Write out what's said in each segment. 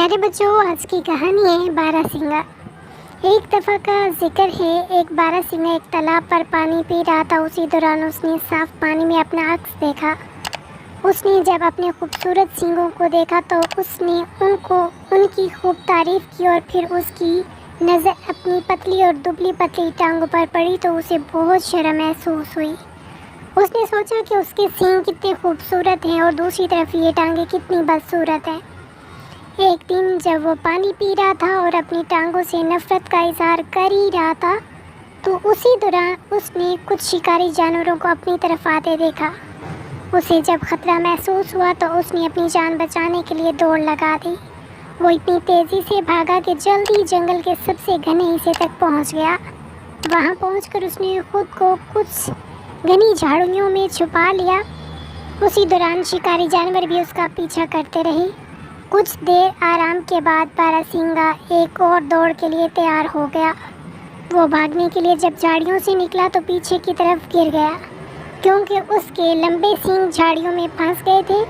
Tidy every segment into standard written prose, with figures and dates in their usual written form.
प्यारे बच्चों, आज की कहानी है बारहसिंगा। एक दफ़ा का जिक्र है, एक बारहसिंगा एक तालाब पर पानी पी रहा था। उसी दौरान उसने साफ पानी में अपना अक्स देखा। उसने जब अपने खूबसूरत सींगों को देखा तो उसने उनकी खूब तारीफ़ की और फिर उसकी नज़र अपनी पतली और दुबली पतली टांगों पर पड़ी तो उसे बहुत शर्म महसूस हुई। उसने सोचा कि उसके सींग कितने खूबसूरत हैं और दूसरी तरफ ये टांगें कितनी बदसूरत हैं। एक दिन जब वो पानी पी रहा था और अपनी टांगों से नफ़रत का इज़हार कर ही रहा था तो उसी दौरान उसने कुछ शिकारी जानवरों को अपनी तरफ आते देखा। उसे जब ख़तरा महसूस हुआ तो उसने अपनी जान बचाने के लिए दौड़ लगा दी। वो इतनी तेज़ी से भागा कि जल्दी जंगल के सबसे घने हिस्से तक पहुंच गया। वहां पहुंचकर उसने खुद को कुछ घनी झाड़ियों में छुपा लिया। उसी दौरान शिकारी जानवर भी उसका पीछा करते रहे। कुछ देर आराम के बाद बारहसिंगा एक और दौड़ के लिए तैयार हो गया। वो भागने के लिए जब झाड़ियों से निकला तो पीछे की तरफ गिर गया क्योंकि उसके लंबे सींग झाड़ियों में फंस गए थे।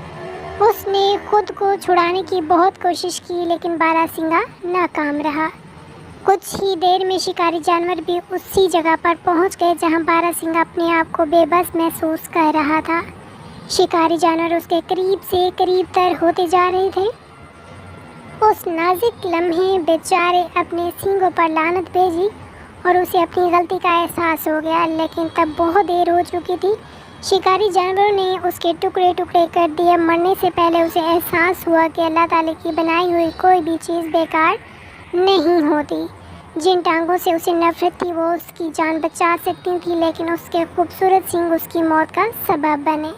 उसने खुद को छुड़ाने की बहुत कोशिश की लेकिन बारहसिंगा नाकाम रहा। कुछ ही देर में शिकारी जानवर भी उसी जगह पर पहुंच गए जहां बारहसिंगा अपने आप को बेबस महसूस कर रहा था। शिकारी जानवर उसके करीब से करीब तर होते जा रहे थे। उस नाजुक लम्हे बेचारे अपने सींगों पर लानत भेजी और उसे अपनी गलती का एहसास हो गया, लेकिन तब बहुत देर हो चुकी थी। शिकारी जानवरों ने उसके टुकड़े टुकड़े कर दिए। मरने से पहले उसे एहसास हुआ कि अल्लाह ताला की बनाई हुई कोई भी चीज़ बेकार नहीं होती। जिन टांगों से उसे नफरत थी वो उसकी जान बचा सकती थी, लेकिन उसके खूबसूरत सींग उसकी मौत का सबब बने।